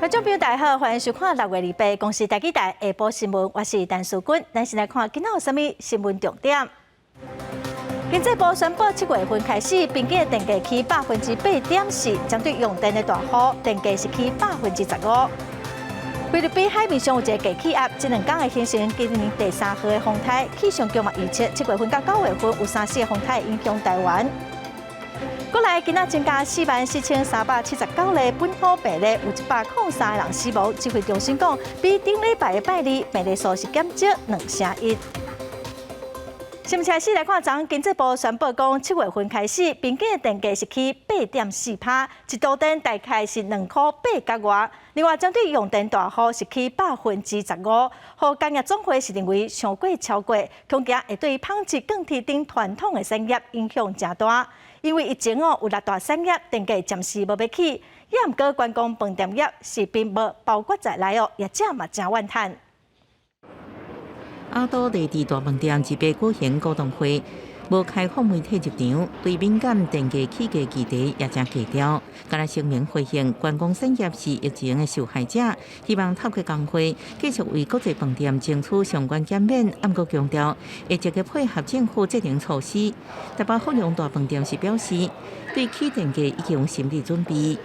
观众朋友大家好，欢迎收看6月28公视台记台下晡新闻，我是陈淑君。咱先来看今仔有啥物新闻重点。经济部宣布，7月份开始，平均的电价起8.4%，针对用电的大户，电价是起15%。菲律宾海面上有一个低气压，这2天会形成今年第3号的风台，气象局嘛预测7月份到9月份有3次的风台影响台湾。国内今仔增加44379例本土病例，有103个人死亡。指挥中心讲，比顶礼拜的拜二病例数是减少2%。先开始来看，昨经济部宣布讲，7月份开始，平均的电价是起8.4%，一度电大概是2块8角外。另外，针对用电大户是起15%，和工业总会是认为上过超过，恐惊会对纺织钢铁等传统的产业影响真大。因为疫情有6大产业电价暂时无要起，也毋过观光饭店业是并无包括在内业者嘛真怨叹。阿都内地大饭店一边举行股东会，无开放媒体入场，对敏感电价起价议题也真低调。敢若声明回应，观光产业是疫情的受害者，希望透过工会继续为国际饭店争取相关减免。暗过强调，会积极配合政府节能措施。台北富阳大饭店是表示，对起电价已经有心理准备。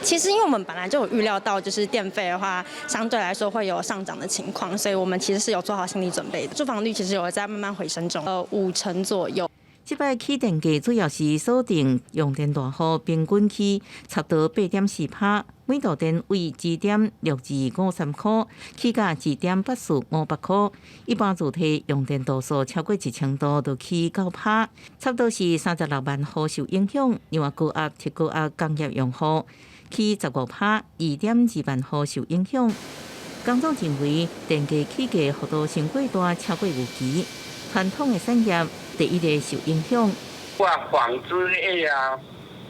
其实，因为我们本来就有预料到，就是电费的话，相对来说会有上涨的情况，所以我们其实是有做好心理准备的。住房率其实有在慢慢回升中，5成左右。这摆起电价主要是锁定用电大户，平均起差不多8.4%，每度电为2.6253块，起价2.8458块。一般主体用电度数超过1000度，就起9%，差不多是36万户受影响。另外，高压、特高压工业用户起15%，2.2万户受影响。工总认为，电价起价幅度升过大，超过预期。传统的产业第一个受影响。纺织业啊、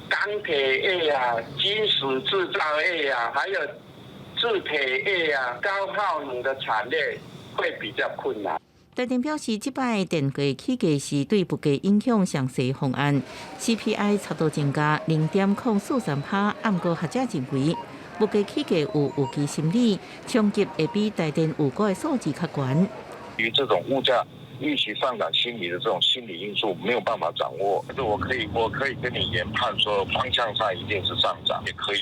钢铁业啊、金属制造业啊，还有制铁业啊，高耗能的产业会比较困难。台电表示，这摆电价起价是对物价影响上细方案 ，CPI 差不多增加0.043%。暗过学者认为，物价起价有预期心理，冲击会比台电预估的数字较悬。于这种物价预期上涨心理的这种心理因素没有办法掌握，可是我可以跟你研判说方向上一定是上涨，也可以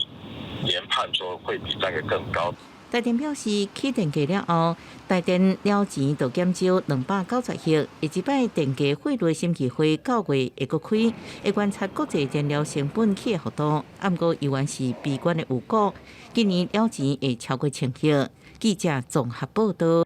研判说会比这个更高。台电表示，起电价了后，台电了钱就减少290亿，而这摆电价汇率审议会9月会搁开，会观察国际燃料成本起的幅度。不过，依然是悲观的预估，今年了钱会超过1000亿。记者综合报道。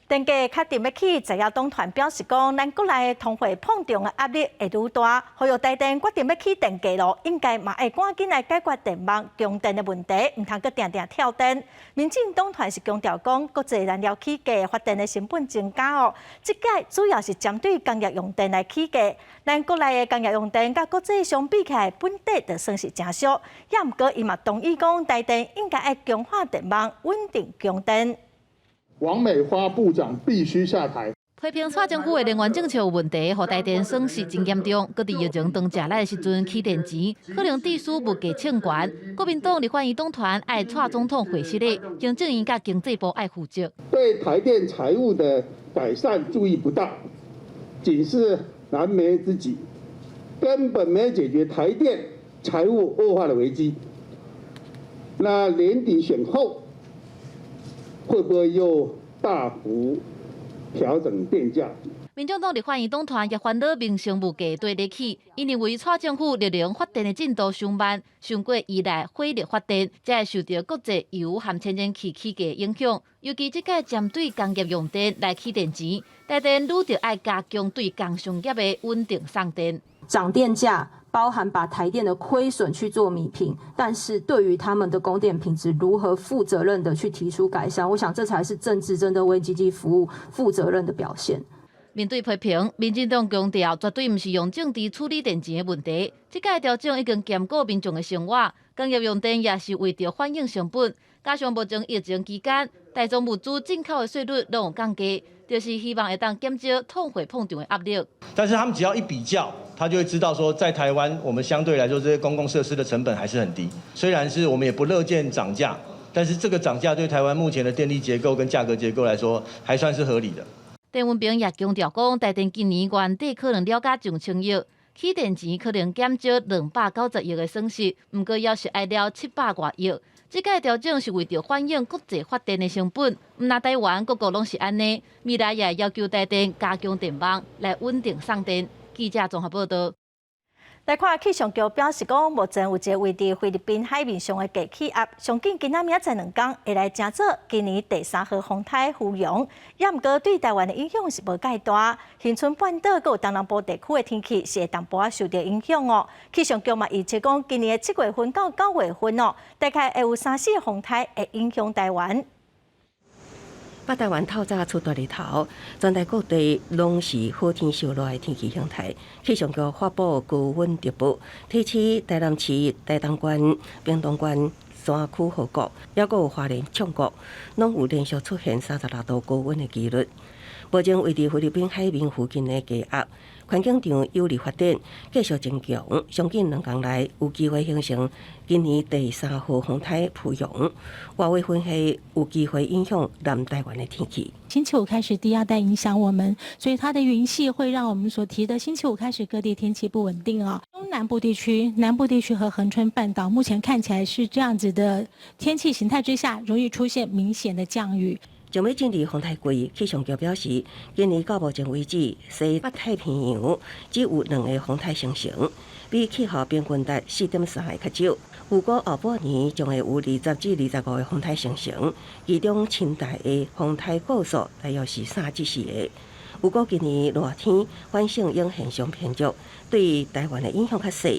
电价确定要起，在野党团表示讲，咱国内的通货膨胀的压力会愈大，呼吁台电决定要起电价咯，应该嘛会赶紧来解决电网供电的问题，唔通搁定定跳电。民进党团是强调讲，国际燃料起价，发电的成本增加哦。这届主要是针对工业用电来起价，咱国内的工业用电甲国际相比起来，本地就算是真少。也毋过，伊嘛同意讲，台电应该要强化电网，稳定供电。王美花部长必须下台。批评蔡政府的能源政策有问题，互台电损失真严重。搁伫疫情当食力的时阵起电钱，可能致使物价抢悬。国民党立法院党团爱蔡总统回息的，行政院甲经济部爱负责。对台电财务的改善注意不当，仅是燃眉之急，根本没有解决台电财务恶化的危机。那年底选后，会不会又大幅调整电价？民众党立法院党团也烦恼民生物价对得起，因认为蔡政府绿能发电的进度上慢，上过依赖火力发电，才会受到国际油和天然气起价影响。尤其这届针对工业用电来起电钱，台电愈着爱加强对工商业的稳定送电。涨电价包含把台电的亏损去做弭平，但是对于他们的供电品质如何负责任的去提出改善，我想这才是政治真的为积极服务、负责任的表现。面对批评，民进党强调绝对不是用政治处理电钱的问题。这届调整已经兼顾民众的生活，工业用电也是为着反映成本，加上目前疫情期间，大宗物资进口的税率都有降低，就是希望会当减少通货膨胀的压力。但是他们只要一比较，他就会知道说，在台湾我们相对来说这些公共设施的成本还是很低，虽然是我们也不乐见涨价，但是这个涨价对台湾目前的电力结构跟价格结构来说，还算是合理的。电文平也强调讲，台电今年原底可能了解上千亿，起电钱可能减少290亿的损失，不过要是爱了700多亿。这个调整是为着反映国际发电的成本，唔那台湾各国拢是安尼。未来也要求台电加强电网来稳定送电。记者综合报道。来看气象局表示讲，目前有一个位伫菲律宾海面上的低气压，上紧今仔明仔2天会来乘做今年第3号风台芙蓉，也毋过对台湾的影响是无介大。恒春半岛佮有东南部地区的天气是会淡薄受到影响哦。气象局嘛预测讲，今年的7月份到9月份哦，大概会有3、4个风台会影响台湾。北台湾透早出大日头，全台各地拢是好天烧热的天气形态。气象局发布高温特报，提示台南市、台东县、屏东县山区河谷，也阁有花莲、冲谷，拢有连续出现36度高温的几率。目前位伫菲律宾海面附近的低压环境场有力发展，继续增强，上近2天内有机会形成今年第3号风台芙蓉，外围分系有机会影响南台湾的天气。星期五开始低压带影响我们，所以它的云系会让我们所提的星期五开始各地天气不稳定哦。中南部地区、南部地区和恒春半岛目前看起来是这样子的天气形态之下，容易出现明显的降雨。将要进入风台季，气象局表示，今年到目前为止，西北太平洋只有2个风台形成，比气候平均值4.3个较少。预估后半年将会有20至25个风台形成，其中清代的风台个数大约是3至4个。预估今年热天反性影现象偏弱，对台湾的影响较小，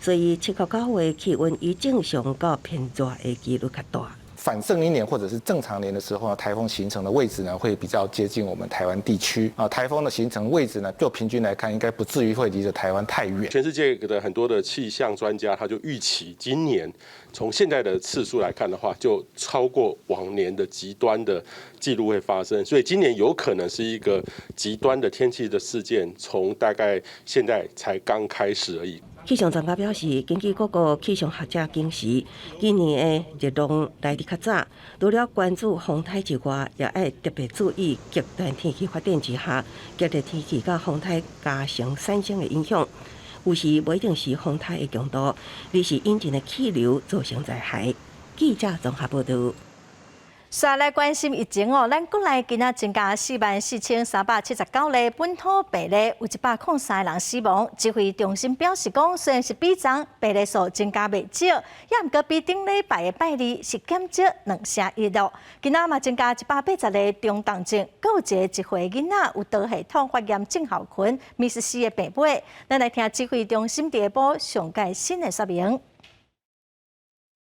所以7到9月气温以正常到偏热的几率较大。反圣婴年或者是正常年的时候呢，台风形成的位置呢会比较接近我们台湾地区啊。台风的形成位置呢，就平均来看，应该不至于会离着台湾太远。全世界的很多的气象专家，他就预期今年从现在的次数来看的话，就超过往年的极端的记录会发生，所以今年有可能是一个极端的天气的事件，从大概现在才刚开始而已。气象专家表示，根据各个气象学者警示，今年的热浪来得较早，除了关注风台之外，也要特别注意极端天气发展之下，极端天气甲风台加强产生的影响。有时不一定是风台的强度，而是引进的气流造成灾害。记者综合报道。再来关心疫情哦，咱国内今仔增加44379例本土病例，有103人死亡。指挥中心表示讲，虽然是比昨病例数增加袂少，也毋过比顶礼拜的拜二是减少2%咯。今仔嘛增加180例中重症，佫有一个1岁囡仔有脑系统发炎症候群，MIS-C 的病尾。咱来听指挥中心第一波上届新的说明。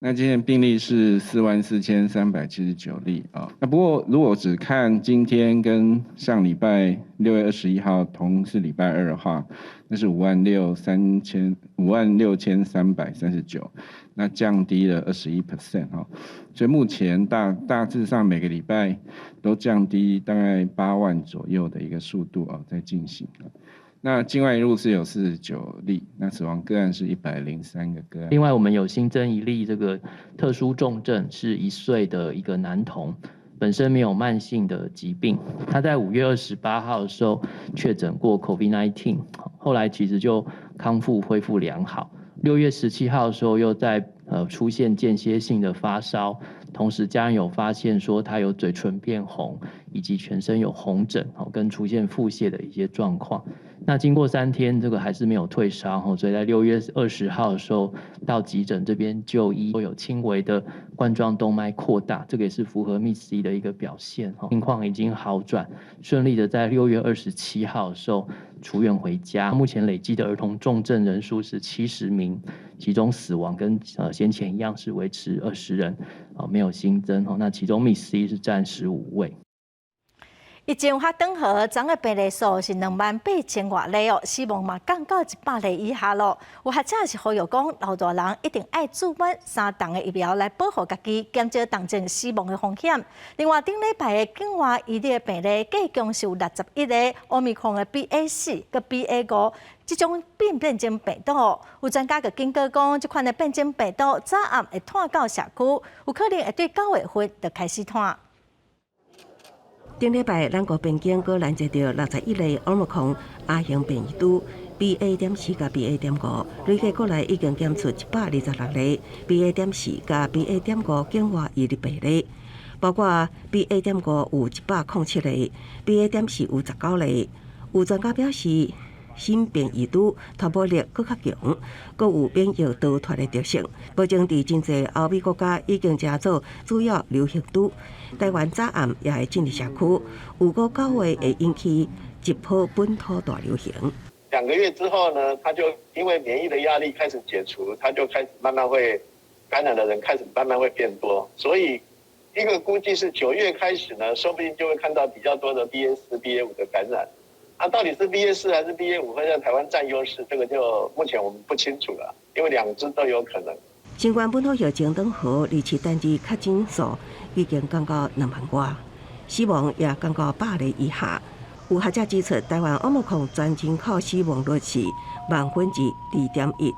那今天病例是44379例啊。那不过如果只看今天跟上礼拜6月21号同是礼拜2的话，那是56339，那降低了21%哈。所以目前大致上每个礼拜都降低大概8万左右的一个速度啊，在进行。那境外移入是有49例，那死亡个案是103个个案。另外，我们有新增一例这个特殊重症，是1岁的一个男童，本身没有慢性的疾病，他在5月28号的时候确诊过 COVID-19， 后来其实就康复恢复良好。6月17号的时候又在出现间歇性的发烧，同时家人有发现说他有嘴唇变红，以及全身有红疹，跟出现腹泻的一些状况。那经过3天，这个还是没有退烧，所以在6月20号的时候到急诊这边就医，有轻微的冠状动脉扩大，这个也是符合 MIS-C 的一个表现，情况已经好转，顺利的在6月27号的时候出院回家。目前累积的儿童重症人数是70名，其中死亡跟先前一样是维持20人，没有新增。那其中 MIS-C 是占15位。疫情发展后，昨个病例数是28000外例哦，死亡嘛降到100例以下咯。有学者是呼吁讲，老大人一定爱注满3档的疫苗来保护家己，减少重症死亡的风险。另外，顶礼拜的境外移入的病例计共是有61个，Omicron的 BA4 跟 BA5。这种变种病毒，有专家就警告讲，这款的变种病毒早暗会传到社区，有可能会对9月份就开始传。顶礼拜，咱国边境阁拦截到61例Omicron亚型变异株 BA.4 甲 BA.5，累计国内已经检出126例 BA.4 甲 BA.5境外移入病例，包括 BA.5有107例 ，BA.4有19例。有专家表示，新变异株传播力更较强，阁有免疫逃脱的特性。目前伫真侪欧美国家已经加做主要流行株，台湾早暗也会进入社区，有个9月会引起一波本土大流行。2个月之后呢，它就因为免疫的压力开始解除，它就开始慢慢会感染的人开始慢慢会变多，所以一个估计是9月开始呢，说不定就会看到比较多的 BA4、BA5 的感染。到底是 BA4 还是 BA5 会在台湾占优势，这个就目前我们不清楚了，因为2只都有可能。新冠本土疫情等候27单日确诊数已经降到2万外，死亡也降到100例以下。有学者指出，台湾Omicron全人口死亡率是2.1%，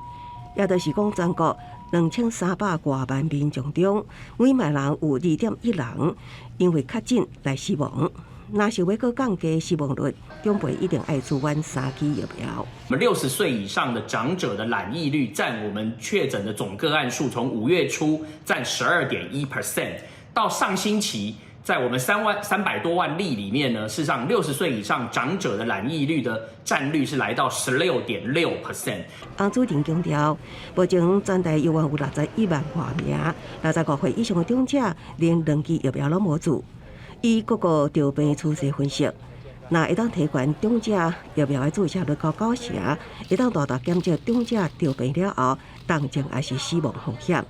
也就是讲全国2300多万民众中，每万人有2.1人因为确诊来死亡。若想要搁降低死亡率，中培一定爱注满3剂疫苗。我们60岁以上的长者的染疫率占我们确诊的总个案数，从5月初占12.1%，到上星期，在我们300多万例里面呢，事实上60岁以上长者的染疫率的占率是来到16.6%。洪主任强调，目前全台有61万多名65岁以上的长者，连2剂疫苗拢无注。以各个着病趋势分析，若会当提悬长者疫苗的注射率到90%，会当大大减少长者着病了后重症还是死亡风险。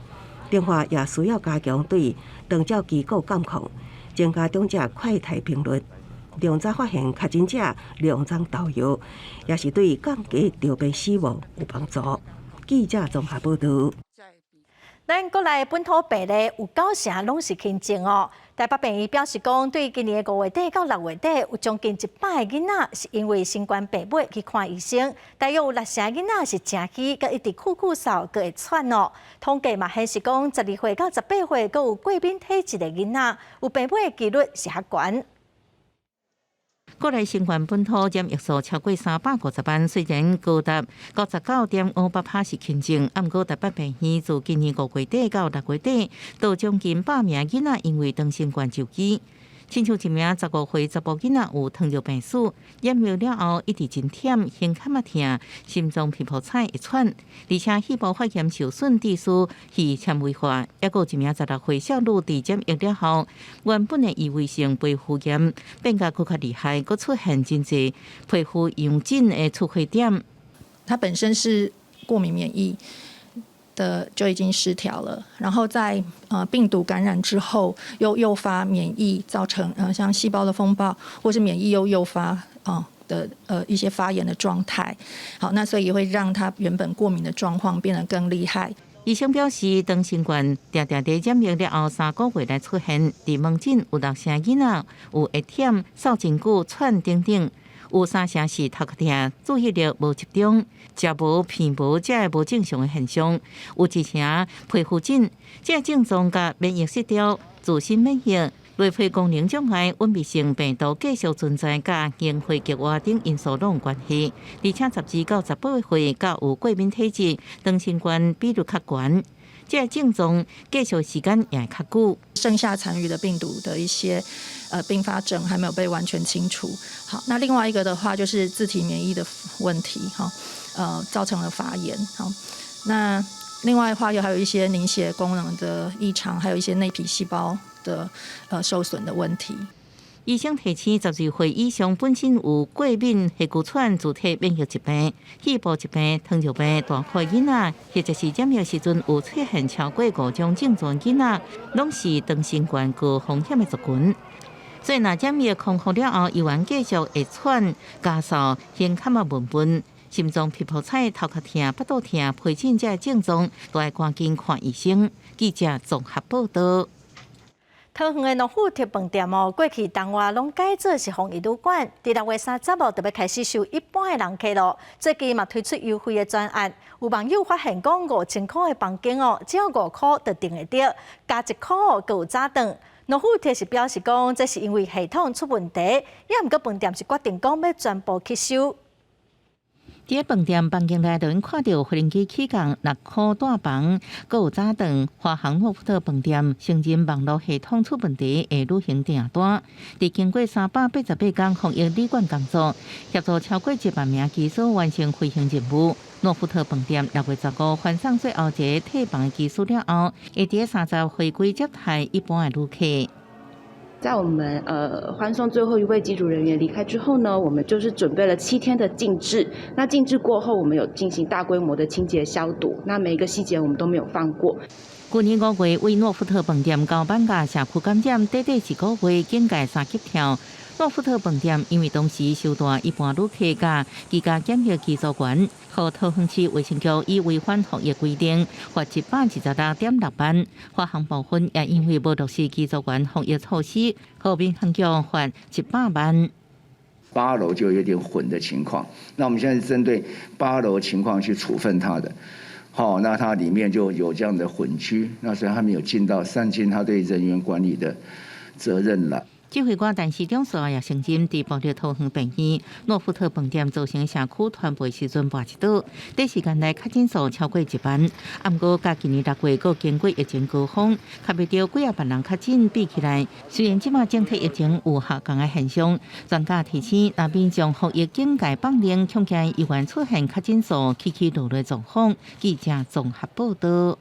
另外，也需要加强对长照机构监控，增加长者快筛频率，量早发现确诊者，量早投药，也是对降低着病死亡有帮助。记者综合报道。咱国内本土病例有9成拢是轻症哦。台北病院表示讲，对今年5月底到6月底，有将近100个囡仔是因为新冠病末去看医生，大约有6成囡仔是正气，佮一直酷嗽，佮会喘哦。统计嘛显示讲，12岁到18岁，佮有过敏体质的囡仔，有病末的几率是较悬。国内新冠本土染疫数超过350万，虽然高达99.58%是轻症，不过台北病院自今年5月底到6月底，都将近100名囡仔因为长新冠就医。亲像一名15岁查甫囡仔有糖尿病史，染疫了后一直真忝，胸坎仔痛，心脏皮肤彩会喘，而且细胞发炎受损，致使肺纤维化。还有一名16岁少女伫染疫了后，原本的异位性皮肤炎变甲更较厉害，佫出现真侪皮肤用紧的出血点。它本身是过敏免疫的就已经失调了，然后在病毒感染之后，又诱发免疫，造成像细胞的风暴，或是免疫又诱发的一些发炎的状态。好，那所以会让它原本过敏的状况变得更厉害。医生表示，长新冠常常在染疫了后3个月来出现，伫门诊有6成囡仔有会忝、扫真久、喘等等。有3成是头壳痛、注意力无集中、食无、鼻无，这个无正常的现象。有1成皮肤疹，这症状甲免疫失调、自身免疫、内皮功能障碍、温闭性病毒继续存在，甲硬化激化等因素拢有关系。而且12到18岁较有过敏体质、长新冠比率较悬。这症状继续时间也会较久，剩下残余的并毒的一些并发症还没有被完全清除。好，那另外一个的话就是自体免疫的问题，造成了发炎。好，那另外的话还有一些凝血功能的异常，还有一些内皮细胞的受损的问题。医生提醒，12岁以上本身有过敏、血骨喘、自体免疫疾病、细胞疾病、糖尿病、大块囡仔，或者是染疫时阵有出现超过5种症状囡仔，拢是长新冠高风险的族群。所以若检疫康复了后，依然继续会喘、加速、胸坎啊闷闷、心脏皮肤彩、头壳痛、腹肚痛、皮疹这症状，都要赶紧看医生。记者综合报道。桃园的农夫铁饭店过去东外拢改做是防疫旅馆，伫6月30就要开始收一般的人客咯。最近嘛推出优惠的专案，有网友发现讲5000块的房间只要5块就订得到，加1块阁有早顿。农夫铁是表示讲，这是因为系统出问题，也毋过饭店是决定讲要全部吸收。伫饭店房间内，就能看到无人机起降6块大房，阁有早顿。华航诺福特饭店承认网络系统出问题，会旅行订单。伫经过388天防疫旅馆工作，协助超过1万名机师完成飞行任务。诺福特饭店6月15翻送最后一个退房机师了后，会伫30回归接待一般的旅客。在我们欢送最后一位机组人员离开之后呢，我们就是准备了7天的静置。那静置过后，我们有进行大规模的清洁消毒。那每一个细节我们都没有放过。去年5月为诺福特饭店交办甲社区感染，短短1个月境界3级跳。诺福特饭店因为当时收到一般旅客甲居家检疫技术员，和桃园市卫生局以违反防疫规定，罚126.6万。华航部分也因为无落实技术员防疫措施，和民航局罚100万。8楼就有点混的情况，那我们现在是针对8楼情况去处分它的。好，那它里面就有这样的混居，那所以他们有尽到善尽他对人员管理的责任了。指挥官陈市长说也承认，伫爆着桃园病院诺福特饭店造成社区传播时阵跋一倒，短时间内确诊数超过1万。不过，甲今年6月佫经过疫情高峰，较袂到几万人确诊比起来，虽然即马整体疫情有下降的现象，专家提醒，若民众防疫警戒放零，恐惊依然出现确诊数起起落落状况。记者综合报道。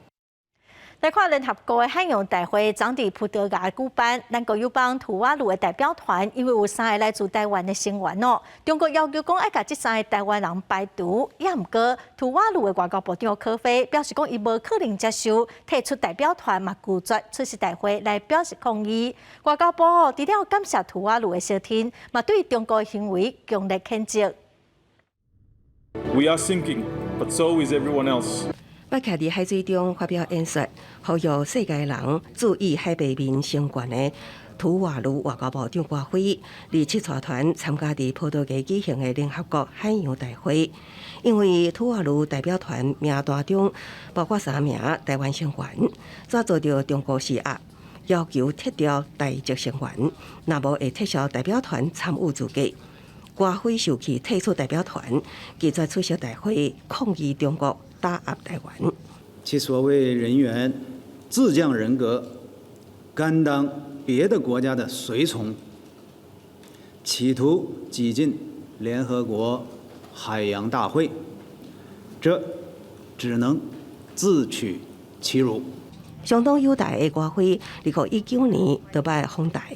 来看联合国的海洋大会，将伫葡萄牙举办。咱国友邦图瓦卢的代表团，因为有3个来自台湾的成员中国要求讲爱甲这3个台湾人排除，也毋过图瓦卢的外交部长科菲表示讲，伊无可能接受，提出代表团嘛拒绝出席大会来表示抗议。外交部除了感谢图瓦卢的小天，嘛对中国的行为强烈谴责。We are sinking, but so is everyone else. 北徛伫海水中发表演说，呼吁世界人注意海平面升悬的图瓦卢外交部长瓜辉，二七带团参加伫葡萄牙举行的联合国海洋大会。因为图瓦卢代表团名单中包括3名台湾成员，遭遭到中国施压，要求撤掉台籍成员，若无会撤销代表团参与资格。瓜辉受气退出代表团，拒绝出席大会，抗议中国打压台湾。其所谓人员自降人格，甘当别的国家的随从，企图挤进联合国海洋大会，这只能自取其辱。相当优待的瓜辉，2019年倒摆访台，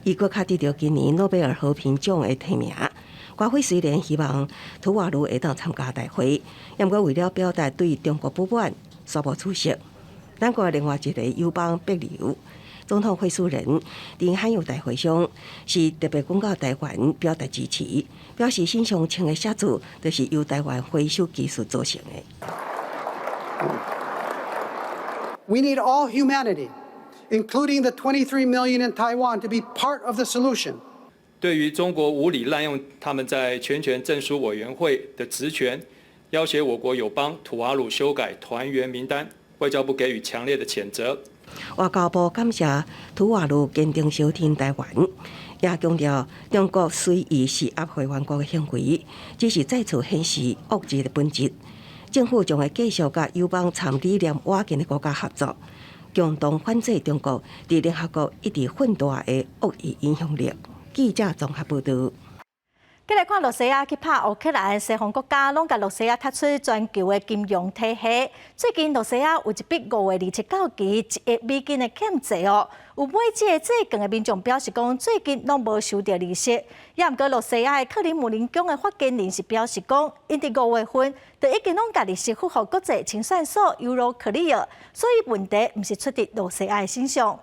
伊搁较得到今年诺贝尔和平奖的提名。瓜辉虽然希望图瓦卢会当参加大会，也毋过为了表达对中国不满，宣布出席。咱国另外一个友邦帛琉总统会书人伫海洋大会上是特别公告台湾表达支持，表示新上清的写字就是由台湾回收技术组成的。We need all humanity, including the 23 million in Taiwan, to be part of the solution. 对于中国无理滥用他们在全权证书委员会的职权，要挟我国友邦图瓦卢修改团员名单，外交部给予强烈的谴责。外交部感谢图瓦卢坚定收听台湾，也强调中国随意施压会员国的行为，只是再次显示恶意的本质。政府将会继续甲友邦参理念瓦近的国家合作，共同反制中国伫联合国一直混大的恶意影响力。记者综合报道。再来看洛西亚去拍乌克兰，西方国家拢甲洛西亚踢出全球的金融体系。最近洛西亚有一笔5月27日1亿美金的欠债哦。有买这个债券的民众表示讲，最近拢无收到利息。也毋过洛西亚的克里姆林宫的发言人是表示讲，因伫5月份就已经拢甲利息付予国际清算所 Euroclear， 所以问题毋是出伫洛西亚的身上。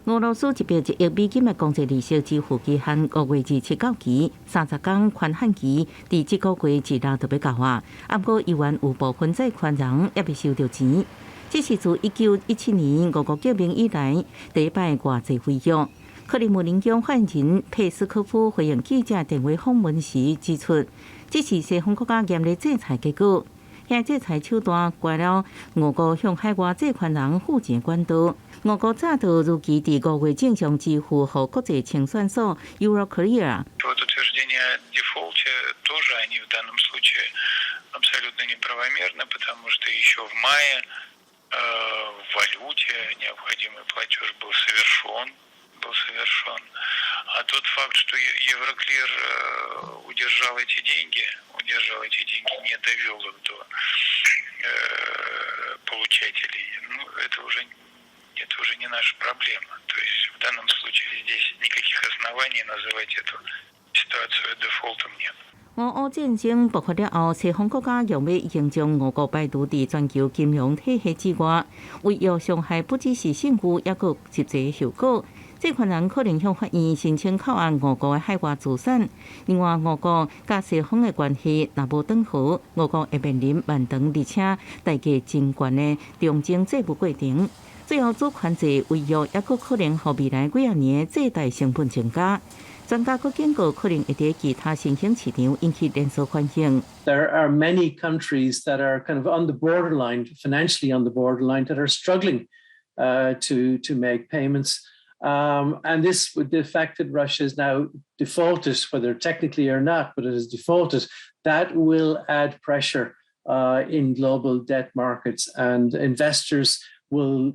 俄羅斯一筆1億美金的國際利息支付期限5月27到期，30天寬限期，佇這個月1日就要到啊。不過，依然有部分債權人也未收到錢。這是自1917年俄國革命以來第一擺外債違約。克里姆林宮發言人佩斯科夫回應記者電話訪問時指出，這是西方國家嚴厲制裁結果。現制裁手段關了俄國向海外債權人付錢管道。俄國早就如期第5月正常支付和國際清算所 Euroclear。был совершен. А тот факт, что Евроклир удержал эти деньги, не довел их до получателей, это уже не наша проблема. То есть в данном случае здесь никаких оснований называть эту ситуацию дефолтом нет. 俄烏戰爭爆發了後，西方國家用要應將俄國排除在全球金融體系之外，違約傷害不只是身軀，也佫實際效果。這群人可能向法院申請扣押俄國的海外資產。另外，俄國甲西方的關係若無轉好，俄國會面臨漫長而且代價真懸的中間債務過程。最後，主權債違約也佫可能讓未來幾十年借貸成本增加。專家佫警告，可能會喺其他新興市場引起連鎖反應。There are many countries that are kind of on the borderline, financially on the borderline, that are struggling to make payments. And this, with the fact that Russia is now defaulted, whether technically or not, but it is defaulted, that will add pressure in global debt markets, and investors will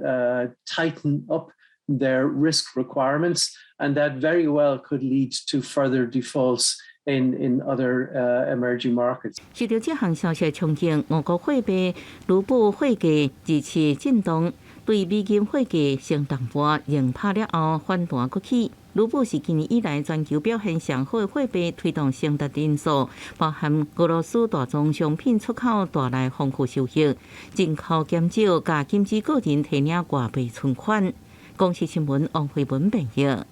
tighten up their risk requirements, and that very well could lead to further defaults in other emerging markets. 隨着這項消息衝擊，俄國貨幣盧布匯價日前震動，對美金匯價升淡薄，仍拍了後反彈過去。盧布是今年以來全球表現上好的貨幣，推動升值因素包含俄羅斯大宗商品出口帶來豐富收益，進口減少，加禁止個人提領外幣存款。公視新聞王慧文報道。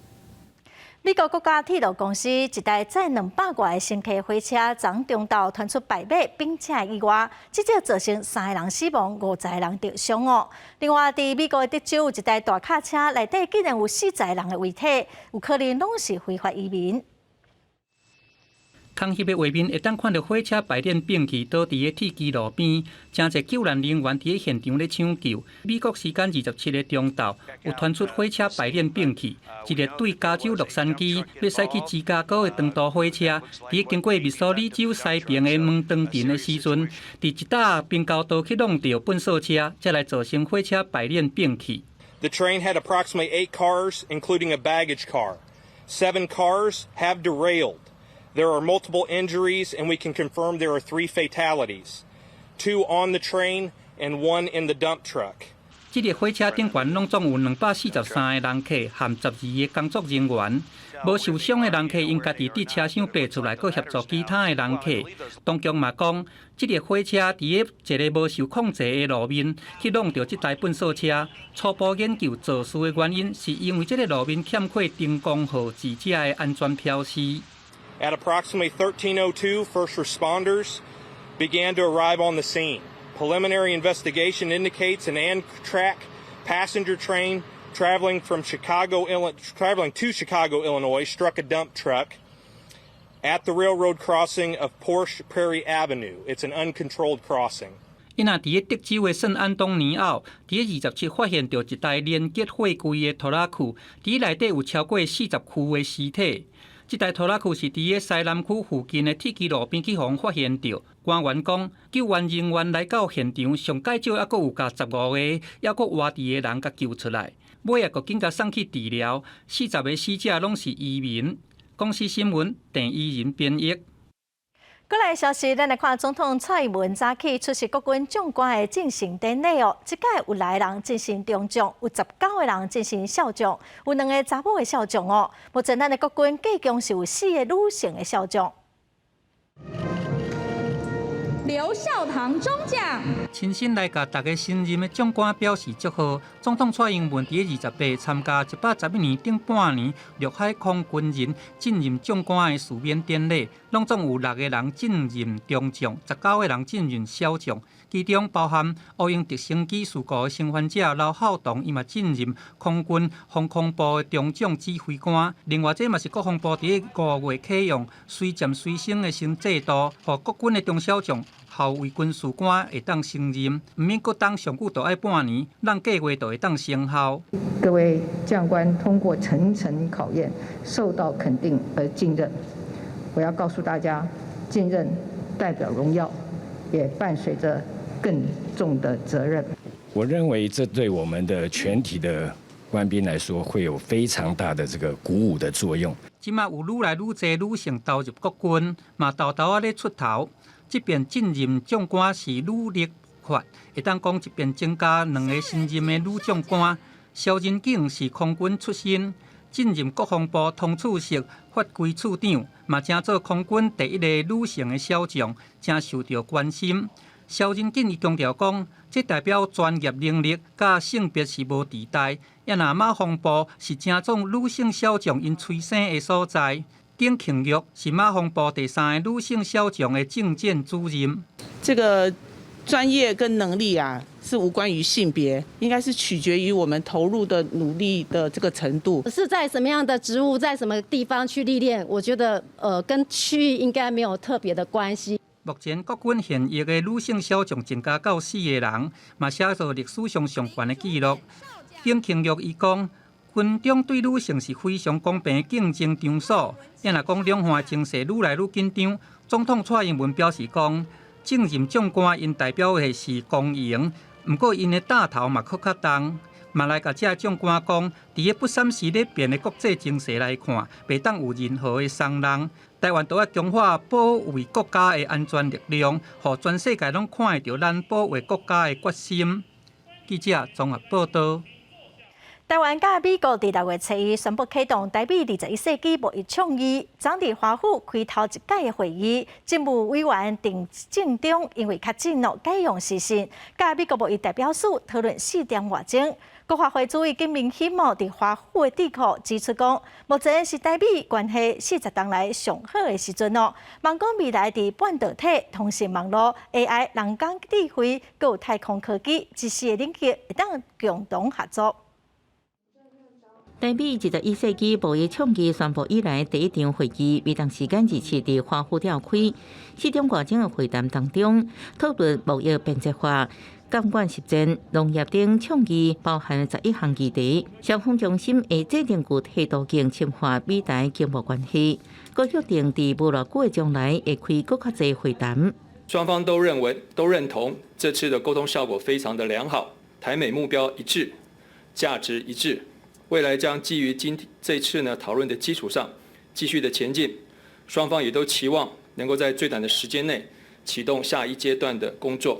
美國國家鐵路公司一台載200多個乘客火車，昨中晝傳出敗馬，並且意外，至少造成3個人死亡，50個人受傷哦。另外，在美國德州有一台大卡車內底竟然有40個人的遺體，有可能攏是非法移民。空翕的畫面會當看到火車排練並去倒佇個鐵軌路邊，真濟救援人員佇個現場咧搶救。美國時間27日中晝，有傳出火車排練並去，一列對加州洛杉磯要駛去芝加哥的長途火車，佇經過密蘇里州西邊的門當鎮的時陣，佇一搭冰溝道去弄到糞掃車，才來造成火車排練並去。The train had approximately 8 cars, including a baggage car. 7 cars have derailed. There are multiple injuries, and we can confirm there are 3 fatalities, 2 on the train and 1 in the dump truck. 这列火車頂懸攏總有243個人客含12個工作人員，無受傷的人客因家己佇車廂爬出來，佮協助其他的人客。當局嘛講，這列火車佇個一個無受控制的路面去弄到這台糞掃車。初步研究肇事的原因，是因為這個路面欠缺燈光號記者的安全標示。At approximately 13:02, first responders began to arrive on the scene. Preliminary investigation indicates an Amtrak passenger train traveling to Chicago, Illinois, struck a dump truck at the railroad crossing of Porsche Prairie Avenue. It's an uncontrolled crossing. 因啊，伫個德州的聖安東尼奧，伫個27發現到一台連結貨櫃的拖拉庫，伫內底有超過40具的屍體。這台拖拉庫是佇個西南區附近的鐵軌路邊去互發現到。官員講，救援人員來到現場，上介少還佫有甲15個還佫活佇的人甲救出來，尾也佫緊甲送去治療。40個死者攏是移民。公視新聞鄭依仁編譯。過來消息，咱來看總統蔡英文早起出席國軍將官的進行典禮哦。這屆有9個人進行中將，有19個人進行少將，有2個查某的少將哦。目前咱的國軍計共是有4個女性的少將。刘孝堂中奖。亲身来甲大家新任的长官表示祝贺。总统蔡英文伫28参加111年顶半年陆海空军人进任长官的书面典礼，拢总有6个人进任中将，19个人进任小将。其中包含乌英直升机事故的生还者刘孝堂，伊嘛进任空军防空部的中将指挥官。另外，这嘛是国防部伫5月启用随舰随升的新制度，予国军的中小将校尉军事官会当升任，唔免各当上久就爱半年，让计划就会当生效。各位将官通过层层考验，受到肯定而进任。我要告诉大家，进任代表荣耀，也伴随着更重的责任。我认为这对我们的全体的官兵来说，会有非常大的这个鼓舞的作用。即马有愈来愈侪女性投入国军，嘛豆豆啊咧出头。即便进任将官是女力发，会当讲一边增加2个新任的女将官。萧仁景是空军出身，进任国防部通处室法规处长，嘛正做空军第1个女性的小将，真受到关心。萧仁景伊强调讲，这代表专业能力甲性别是无地带，也若马防部是正种女性小将因催生的所在。丁庆玉是马防部第3个女性小将的政见主任。这个专业跟能力啊，是无关于性别，应该是取决于我们投入的努力的这个程度。是在什么样的职务，在什么地方去历练，我觉得跟区域应该没有特别的关系。目前国军现役的女性小将增加到4个人，嘛写造历史上上悬的纪录。丁庆玉伊讲，军中对女性是非常公平的竞争场所。也若讲两岸情势愈来愈紧张，总统蔡英文表示讲，正任将官因代表的是公营，不过因的大头嘛较重。嘛来甲这将官讲，伫个不三时咧变的国际情势来看，袂当有任何的松动。台湾都要强化保卫国家的安全力量，互全世界拢看会到咱保卫国家的决心。记者综合报道。台湾甲美国伫6月7日宣布启动台美21世纪贸易倡议，昨伫华府开头一届的会议，政务委员郑正中因为确诊了改用时薪，甲美国贸易代表处讨论4点外钟。国发会主委金明希望伫华府的智库指出讲，目前是台美关系40年来上好的时阵咯。望讲未来伫半导体、通讯网络、AI、人工智慧、佮有太空科技这些领域会当共同合作。台美21世纪贸易倡议宣布以来第1场会议，为当时间27日华府召开。4点外钟的会谈当中，讨论贸易便捷化、监管实践、农业等倡议，包含11项议题。双方中心会制定具体途径深化美台经贸关系，佮约定伫无偌久的将来会开更较侪会谈。双方都认同这次的沟通效果非常的良好，台美目标一致，价值一致。未来将基于这次讨论的基础上，继续的前进。双方也都期望能够在最短的时间内启动下一阶段的工作。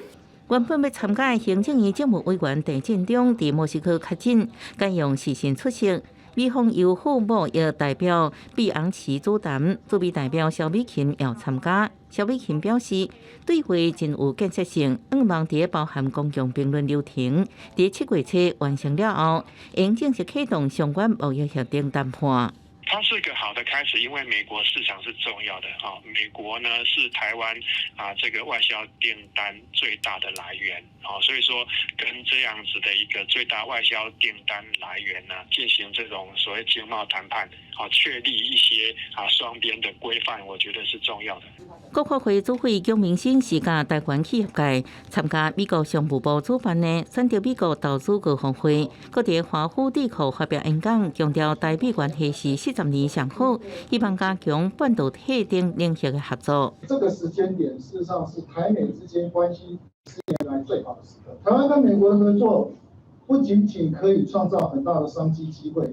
原本要参加的行政院政务委员郑正中伫莫斯科确诊，改用视讯出席。美方由副贸易代表毕昂奇主谈，驻美代表萧美琴要参加。萧美琴表示，对会真有建设性，望伫包含公共评论流程，伫7月初完成了后，应正式启动相关贸易协定谈判。它是个好的开始，因为美国市场是重要的啊。美国呢是台湾这个外销订单最大的来源啊，所以说跟这样子的一个最大外销订单来源呢进行这种所谓经贸谈判啊，确立一些双边的规范，我觉得是重要的。国发会主委姜明新是甲台湾企业界参加美国商务部主办的选择美国投资高峰会，佮伫华府智库发表演讲，强调台美关系是40年上好，希望加强半导体等领域的合作。这个时间点，事实上是台美之间关系10年来最好的时刻。台湾跟美国的合作，不仅仅可以创造很大的商机机会，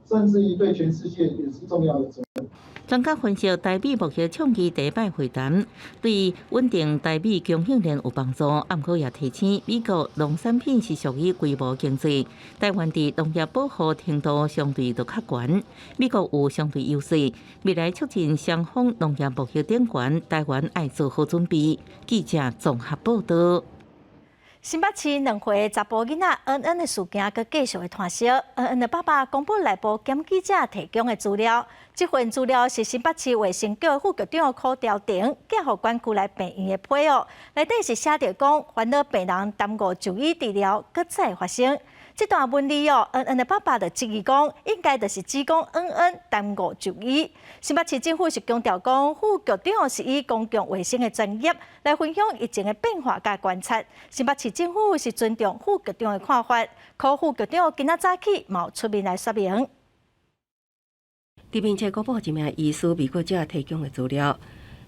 甚至于对全世界也是重要的责任。专家分析，台美目前创期第一摆会谈，对稳定台美供应链有帮助。不过也提醒，美国农产品是属于规模经济，台湾伫农业保护程度相对就较悬，美国有相对优势。未来促进双方农业贸易顶悬，台湾爱做好准备。记者综合报道。新北市2岁查甫囡仔恩恩的事件，佮继续的传烧。恩恩的爸爸公布内部检记者提供的资料，这份资料是新北市卫生局副局长柯调婷寄予管区内病院的配额，内底是写着讲，烦恼病人耽误就医治疗，搁再发生。这段文字恩恩的爸爸就质疑讲，应该就是指讲恩恩耽误就医。新北市政府是强调讲，副局长是以公共卫生的专业来分享疫情的变化甲观察。新北市政府是尊重副局长的看法，可副局长今仔早起冇出面来说明。并且公布一名疑似美国者提供的资料。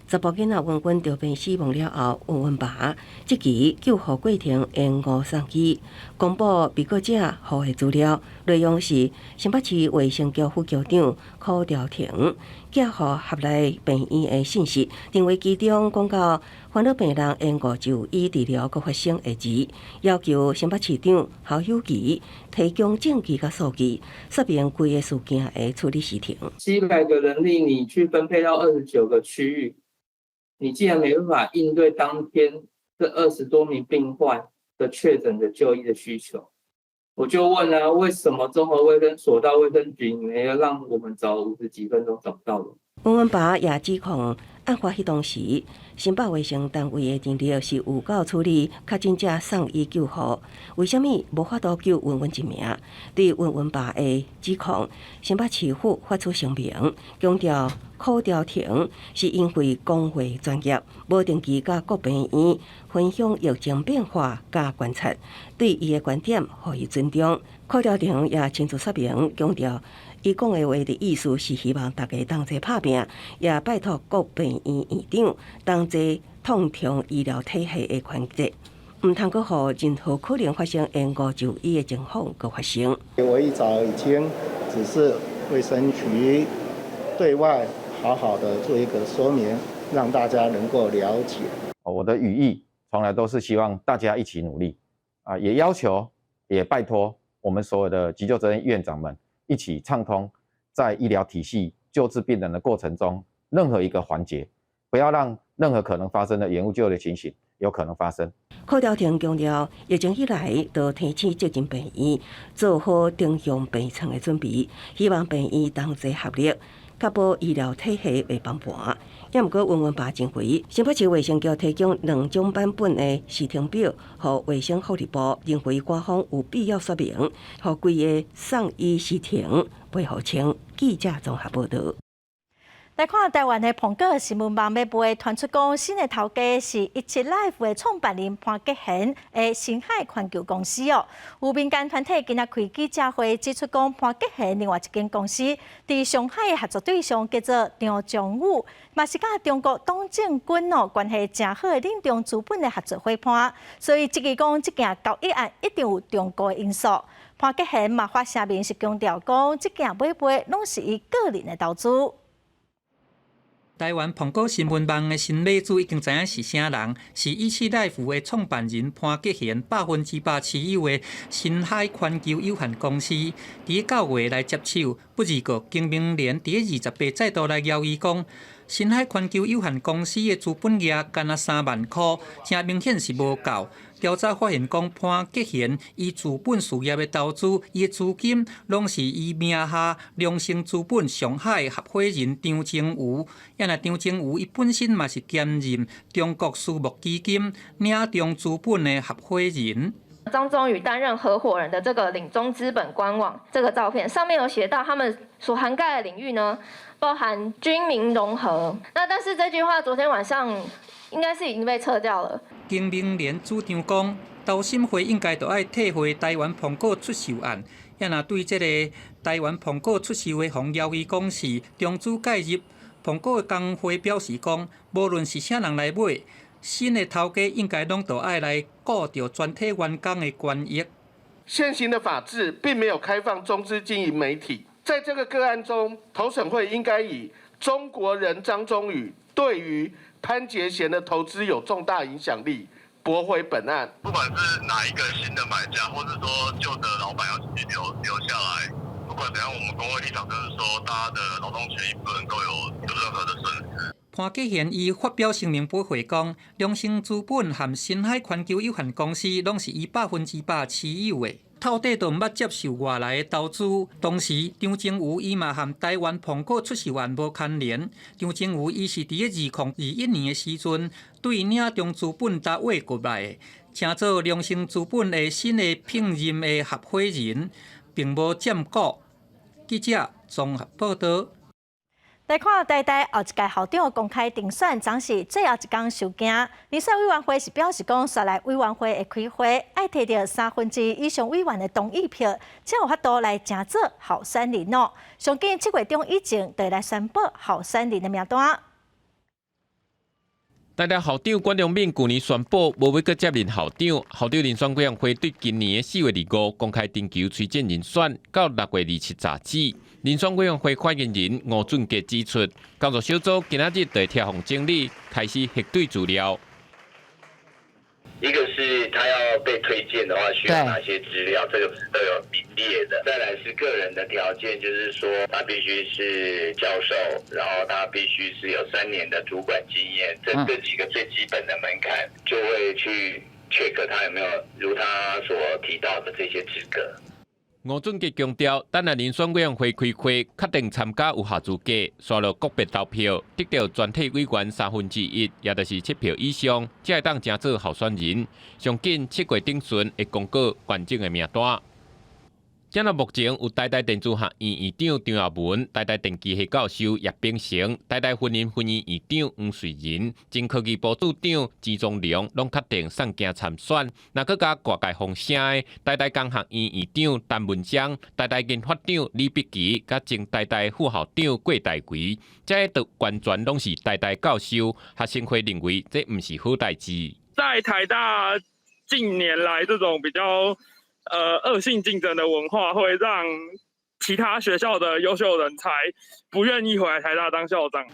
查甫囡仔文文着病死亡了后，文文爸即期救护过程延误送医，公布美国者予的资料，内容是新北市卫生局副局长柯调婷寄予合内病院的信息，定位其中讲到烦恼病人延误就医治疗搁发生的时，要求新北市长侯友宜提供证据甲数据，说明规个事件的处理时程。700个人力，你去分配到29个区域。你既然没办法应对当天这20多名病患的确诊的就医的需求，我就问啊，为什么综合卫生所到卫生局，你们要让我们找50几分钟找不到了？文文爸也指控，案发迄当时，新北卫生单位的能力是有够处理确诊者送医救护，为什么无法度救文文一命？对文文爸的指控，新北市府发出声明，强调柯调婷是因为公会专业，无定期甲各病院分享疫情变化甲观察，对伊的观点予以尊重。柯调婷也亲自说明，强调。伊讲的话的意思是希望大家同齐拍拼，也拜托各病院院长同齐统筹医疗体系的权责，唔通阁互任何可能发生延误就医的情况阁发生。我一早已经指示卫生局对外好好的做一个说明，让大家能够了解。我的语义从来都是希望大家一起努力啊，也要求也拜托我们所有的急救责任院长们。一起畅通在医疗体系救治病人的过程中，任何一个环节，不要让任何可能发生的延误救的情形有可能发生。柯调婷强调，疫情以来都提醒接近病院，做好定向病床的准备，希望病院同齐合力，确保医疗体系袂崩盘。也毋过，文文爸认为，新北市卫生局提供2种版本的时程表，予卫生福利部认为官方有必要说明，予规个送医时程背后清。记者综合报道。来看台湾的苹果新闻网要媒传出讲，新的头家是17Life 的创办人潘吉贤的新海环球公司哦。有民间团体今仔开记者会指出讲，潘吉贤另外一间公司伫上海的合作对象叫做张忠武，嘛是甲中国党政军哦关系真好的领导资本的合作伙伴，所以即个讲即件交易案一定有中国的因素。潘吉贤嘛发声明是强调讲，即件买卖拢是伊个人的投资。台湾苹果新闻网的新买主已经知影是啥人，是17Life的创办人潘吉贤100%持有的新海环球有限公司。伫9月来接手，不二个经明联伫28再度来邀伊讲，新海环球有限公司的资本额干那3万块，真明显是无够。调查发现，讲潘吉贤伊资本事业的投资，伊的资金拢是伊名下良兴资本上海合伙人张正武。也那张正武伊本身嘛是兼任中国私募基金领中资本的合伙人。张宗宇担任合伙人的这个领中资本官网这个照片上面有写到，他们所涵盖的领域呢，包含军民融合。那但是这句话昨天晚上应该是已经被撤掉了。经明联主张讲，投审会应该就要退回台湾苹果出售案。也若对这个台湾苹果出售的方邀伊讲是中资介入，苹果的工会表示讲，无论是啥人来买，新的头家应该拢都爱来顾到全体员工的权益。现行的法制并没有开放中资经营媒体，在这个个案中，投审会应该以中国人张忠宇对于潘杰贤的投资有重大影响力，驳回本案。不管是哪一个新的买家，或是说旧的老板要继续留下来，不管怎样，我们工会立场就是说，大家的劳动权益不能够有任何的损失。潘杰贤伊发表声明驳回讲，良兴资本和新海环球有限公司拢是伊100%持有的。土地都毋捌接受外来的投资，同时张正宇伊嘛和台湾苹果出售案无牵连。张正宇伊是伫2021年的时阵，对领中资本达挖过来的，请做良兴资本的新的聘任的合伙人，并无占股。记者综合报道。来看台大后一届校长公开定选，昨是最后一天收件。遴选委员会是表示讲，刷来委员会会开会，爱摕到1/3以上委员的同意票，才有法度来正做候选人哦。上紧7月中以前，就来宣布候选人的名单。台大校长管良敏去年宣布无要搁接任校长，校长遴选委员会对今年4月25公开征求推荐人选，到6月27查指。遴选委员会发言人吴俊杰指出，工作小组今仔日对贴phòng经理开始核对资料。一个是他要被推荐的话，需要哪些资料，这个是都有名列的。再来是个人的条件，就是说他必须是教授，然后他必须是有3年的主管经验，这几个最基本的门槛，就会去 check 他有没有如他所提到的这些资格。吴俊杰强调，等下遴选委员会开会，确定参加有效资格，刷落个别投票，得到全体委员1/3，也就是7票以上，才会当正做候选人。上紧7月中旬会公告完整的名单。今日目前有台大电子学院院长张耀文、台大电机系教授叶秉成、台大婚姻院长黄瑞仁、前科技部组长钱宗良，拢确定上镜参选。若搁加挂界风声的台大工学院院长陈文章、台大研发长李必奇，甲前台大副校长郭大贵，这都完全拢是台大教授。学生会认为这毋是好代志。在台大近年来这种比较恶性竞争的文化，会让其他学校的优秀人才不愿意回来台大当校长。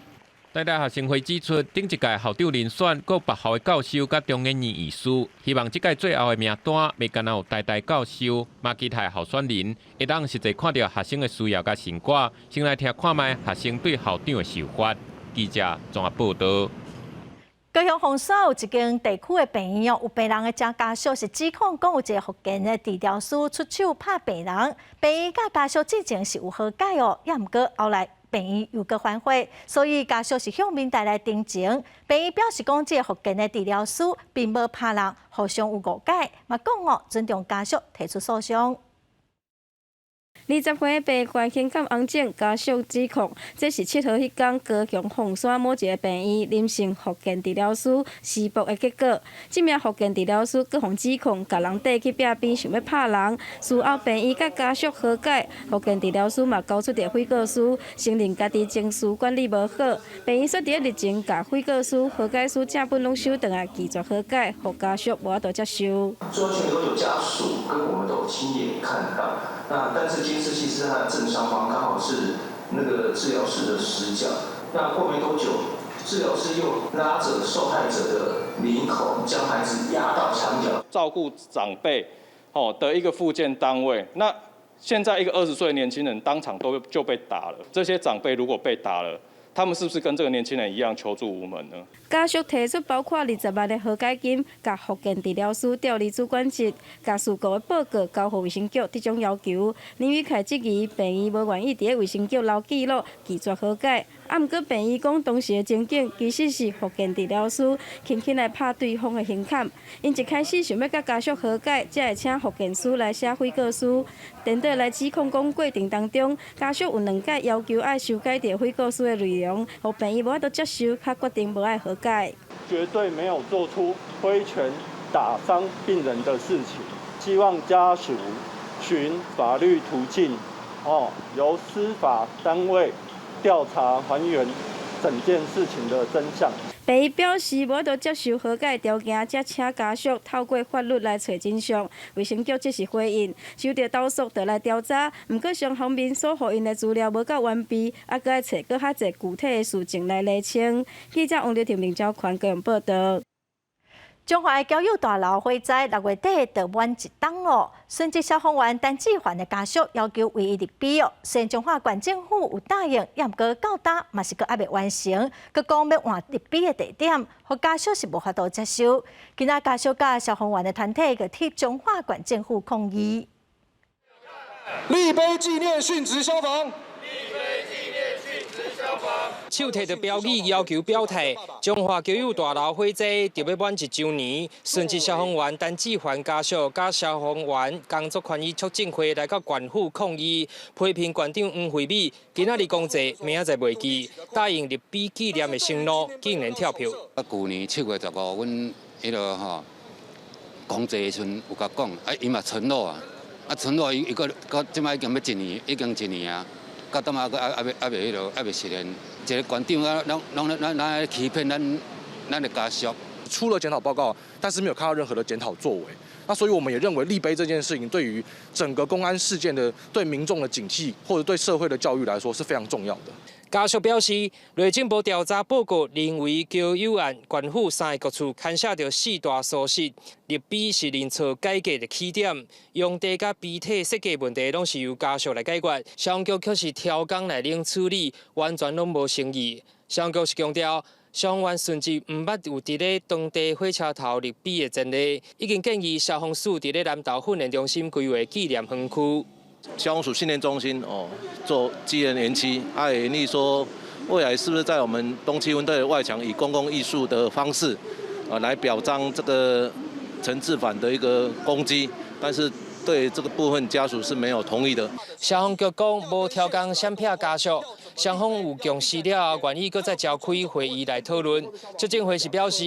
台大学生会指出，顶一届校长遴选，各别校的教授甲中研院医师，希望这届最后的名单，袂干有台大教授，嘛其他候选人，会当实际看到学生的需要甲成果，先来听看卖学生对校长的想法。记者综合报道。高雄凤山有一间地区的病院，有病人的家属是指控讲有一个福建的治疗师出手拍病人，病院甲家属之前是有和解哦，也毋过后来病院又搁反悔，所以家属是向民代来定情。病院表示讲，这个福建的治疗师并无拍人，互相有误解，嘛讲尊重家属提出诉讼。20岁的病患情感安静，家属指控这是7号迄天高雄凤山某一个病院临床福建治疗师施暴的结果。这名福建治疗师各方指控，甲人缀去壁边想要拍人。事后病院甲家属和解，福建治疗师嘛交出着悔过书，承认家己情绪管理无好。病院说伫日前甲悔过书、和解书正本拢收回来，拒绝和解，互家属无法度接受。说全都有家属跟我们都有亲眼看到，但是监视器是它的正上方，刚好是那个治疗师的视角。那过没多久，治疗师又拉着受害者的领口，将孩子压到墙角。照顾长辈的一个复健单位，那现在一个20岁的年轻人当场就被打了。这些长辈如果被打了，他们是不是跟这个年轻人一样求助无门呢？家属提出包括20万的和解金，甲福建治疗师调离主管职，甲事故的报告交予卫生局这种要求。林宇凯质疑病院无愿意伫卫生局留记录，拒绝和解。毋过病院讲当时的情景其实是福建治疗师轻轻来拍对方的胸坎，因一开始想要甲家属和解，才会请福建师来写悔过书。电队来指控讲过程当中，家属有2届要求爱修改掉悔过书的内容，互病院无法度接受，才决定无爱和解。绝对没有做出挥拳打伤病人的事情，希望家属循法律途径，由司法单位调查还原整件事情的真相。被表示无得接受和解条件，才请家属透过法律来找真相。卫生局即时回应，收到投诉就来调查，毋过双方面所互因的资料无够完备，还阁爱找搁较侪具体的事情来厘清。记者王丽婷、林昭宽各样报道。中华交友大楼火灾6月底就满1档了，顺治消防员陈志焕的家属要求为伊入碑哦。虽然中华县政府有答应，也毋过到达嘛是阁还未完成，佮讲要换入碑的地点，互家属是无法度接受。今仔家属甲消防员的团体佮替中华县政府抗议。立碑纪念殉职消防。手提着标语要求表态，中华交友大楼火灾就要满1周年，顺治消防员陈志焕家属甲消防员工作权益促进会来到县府抗议，批评县长黄惠美今仔日公祭，明仔载袂记，答应立碑纪念的承诺竟然跳票。去年7月15，阮迄个吼公祭的时阵有甲讲，伊嘛承诺啊，承诺伊个到即摆已经要1年，已经1年啊。到当下还未实现，一个县长啊，咱来欺骗咱的家属。出了检讨报告，但是没有看到任何的检讨作为。那所以我们也认为立碑这件事情对于整个公安事件的对民众的警惕或者对社会的教育来说是非常重要的。家属表示，内政部调查报告认为交友案县府3个局处牵涉到4大疏失，立碑是人潮改革的起点，用地甲碑体设计问题拢是由家属来解决，消防局却是挑工来冷处理，完全拢无诚意。消防局是强调，消防员甚至毋捌有伫咧当地火车头立碑的前例，已经建议消防署伫咧南投训练中心规划纪念园区。消防署训练中心做纪念园区，也建议说未来是不是在我们东七分队的外墙以公共艺术的方式来表彰这个陈志焕的一个功绩，但是对这个部分家属是没有同意的。消防局讲无挑工闪骗家属，双方有共识了后，愿意搁再召开会议来讨论。促进会是表示，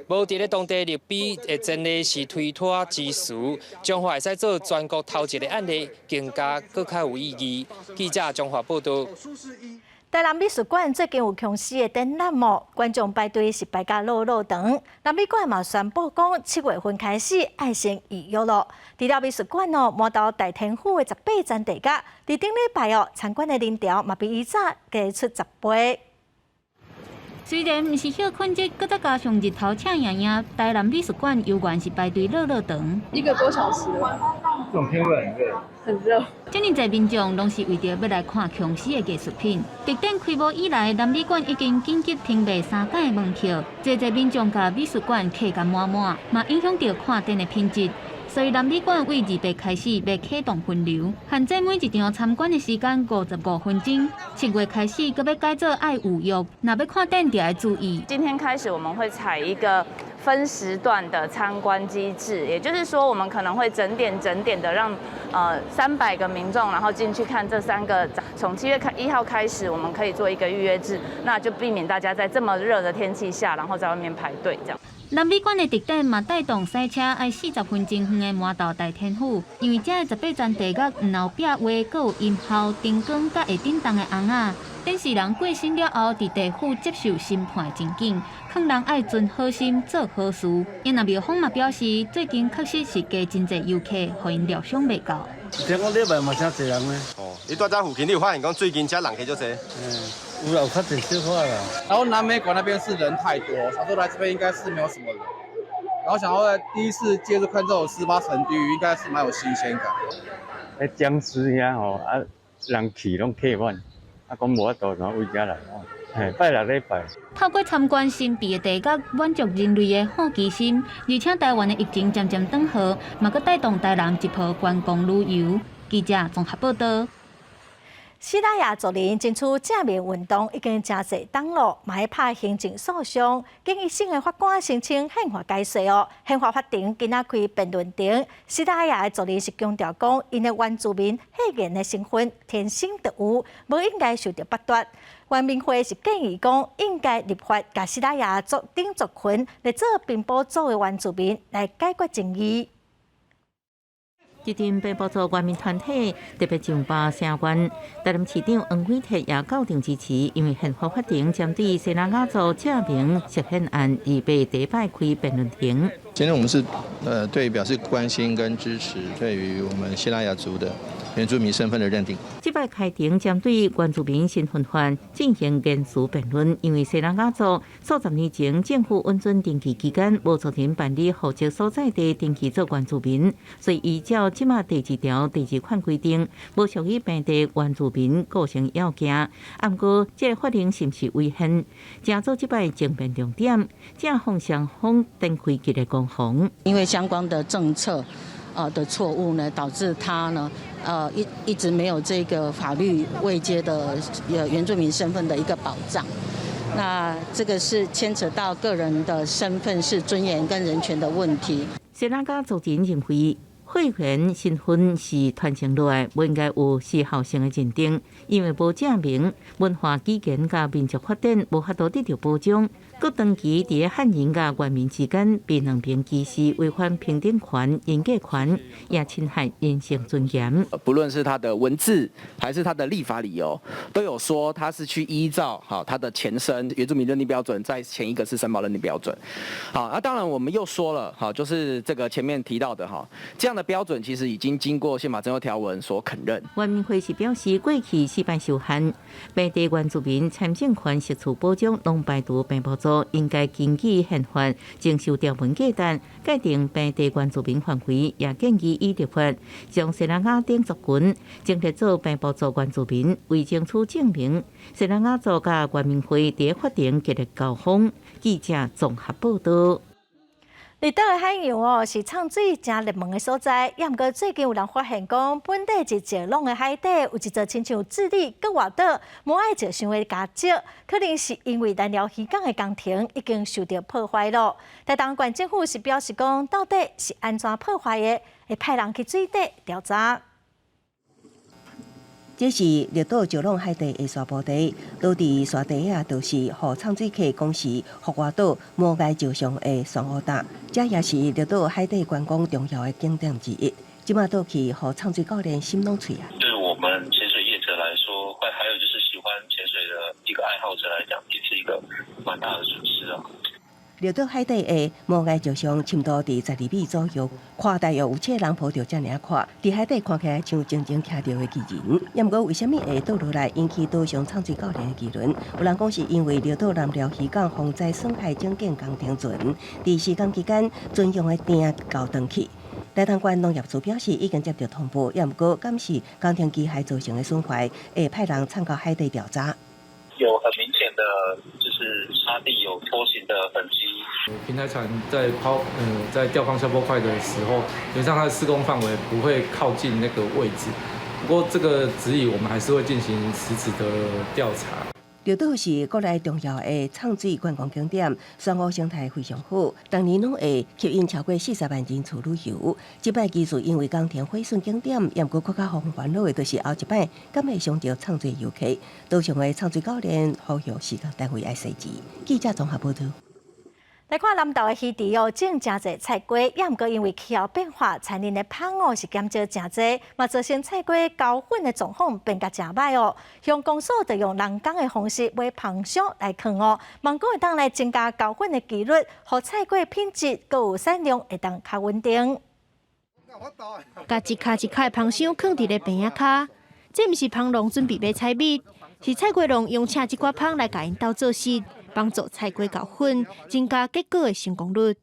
无伫咧当地立碑的前例是推脱之词，将会使做全国头一个案例，更加搁较有意义。记者中华报道。台南美术馆最近有强势的展览哦，观众排队是排甲落长。南美馆嘛宣布讲7月份开始爱先预约咯。除了美术馆哦，摸到大天府的18层地价，伫顶礼拜哦，参观的人潮嘛比以早加出10倍。虽然毋是休困日，搁再加上日头赤炎炎，台南美术馆游园是排队落长。1个多小时了。这种天会很热。很热。遮尔侪民众拢是为着要来看强势的艺术品。特展开幕以来，南美馆已经紧急停卖3天的门票，侪民众甲美术馆客甲满满，嘛影响到看展的品质。所以南美馆为2月开始要启动分流，限制每一场参观的时间55分钟。7月开始，搁要改做爱5约，若要看展就要注意。今天开始，我们会采一个分时段的参观机制，也就是说，我们可能会整点的让300个民众，然后进去看这3个。从7月1号开始，我们可以做一个预约制，那就避免大家在这么热的天气下，然后在外面排队这样。南美馆的特展嘛带动赛车爱40分钟远的麻豆大天府，因为这个18层地角后壁画，阁有音效、灯光，甲会叮当的红仔。展示人过身了后，伫地府接受审判的情景，劝人爱存好心做好事。因那庙方嘛表示，最近确实是加真侪游客，互因料想袂到。听讲礼拜嘛真侪人呢。哦，你住在附近，你有发现讲最近这人客就多？有了，快点消化了。然后南美馆那边是人太多，想说来这边应该是没有什么人。然后想说第一次接触看这种18层地狱，应该是蛮有新鲜感。在僵尸遐吼，人去拢客满，讲无法度从位遮来拜6礼拜。透过参观神秘的地角，满足人类的好奇心，而且台湾的疫情渐渐缓和，嘛佮带动台南一波观光旅游。记者综合报道。西拉雅昨年争取正面运动已经真侪档了，嘛喺拍行政诉讼，建议新的法官申请宪法改写哦。宪法法庭今仔开辩论庭，西拉雅昨年是强调讲，因的原住民黑人的身份天生就有，无应该受到剥夺。原民会是建议讲，应该立法甲西拉雅族等族群来做并保组的原住民来解决争议。一阵北部族原民团体特别上报声援，台南市长黄伟哲也告定支持，因为宪法法庭针对西拉雅族证明涉嫌案已被第一摆开辩论庭。今天我们是对表示关心跟支持，对于我们西拉雅族的原住民身份的认定。这摆开庭针对原住民身份法进行严肃辩论，因为西拉雅族数十年前政府允准登记期间无责任办理户籍所在地登记做原住民，所以依照即马第2条第2款规定，无属于本地原住民构成要件。不过，这个法令是不是违宪，正做即摆争辩重点，正向双方展开激烈攻防。因为相关的政策的错误呢，导致他呢一直没有这个法律位阶的原住民身份的一个保障。那这个是牵扯到个人的身份是尊严跟人权的问题。西拉雅族人认为，会员身份是传承落来，不应该有时效性的认定，因为无证明文化基建甲民族发展无法度得到保障。各长期伫汉人甲原民之间被两边歧视，违反平等权、人格权，也侵害人性尊严。不论是他的文字还是他的立法理由，都有说他是去依照他的前身原住民认定标准，在前一个是申报认定标准。那当然我们又说了，就是这个前面提到的这样的标准其实已经经过宪法增修条文所肯认。原民会是表示，过去示范受限，本地原住民参政权食处保障拢排除并不足。应该根据宪法征收条文价值，界定本地原住民范围，也建议以立法将西拉雅等族群整列做并不族原住民，为争取证明。西拉雅族甲原民会伫法庭激烈交锋。记者综合报道。离岛的海洋是产水真热门的所在，也毋过最近有人发现讲，本地一石浪的海底有一座亲像智利搁外岛无爱石想的礁石，可能是因为燃料渔港的工程已经受到破坏了。台东县政府是表示讲，到底是安怎破坏的，会派人去水底调查。这是绿岛石浪海底的沙坡地，倒伫沙地啊，就是互产水客公司福华岛摩崖石上的双乌搭，这也是绿岛海底观光重要的景点之一。即马倒去，互产水教练心拢脆啊！对我们潜水业者来说，还有就是喜欢潜水的一个爱好者来讲，也是一个蛮大的损失啊。绿岛海底的摩崖石上深度伫12米左右，看大约有7个人抱着遮尔看，伫海底看起来像静静徛着的巨人。也毋过为虾米会倒落来引起岛上产水教练的议论？有人讲是因为绿岛南寮渔港防灾损害整建工程船，伫施工期间船用的电交断去。台东县农业处表示已经接到通报，也毋过监视工程机械造成的损坏，会派人参考海底调查。有很明显的就是沙地有拖行的痕迹。平台船在吊放消波块的时候，基本上它的施工范围不会靠近那个位置。不过这个质疑我们还是会进行实质的调查。绿岛是国内重要的产水观光景点，珊瑚生态非常好，当年拢会吸引超过40万人次旅游。即摆技术因为工程毁损景点，也毋过更加互烦恼的，就是后一摆敢会伤到产水游客。岛上的产水教练呼吁施工单位爱细致。记者综合报道。来看南投的溪地种真侪菜瓜，也毋过因为气候变化，产林的芳是减少真侪，嘛造成菜瓜高粉的状况变甲真歹哦。乡公所就用人工的方式买芳香来放望讲会当来增加高粉的几率，互菜瓜品质佮有产量会当较稳定。甲一卡一卡的芳香放伫咧边仔骹，这毋是芳农准备买菜蜜，是菜瓜农用请一寡芳来甲因斗做事。帮助菜瓜高粉，增加结果的成功率。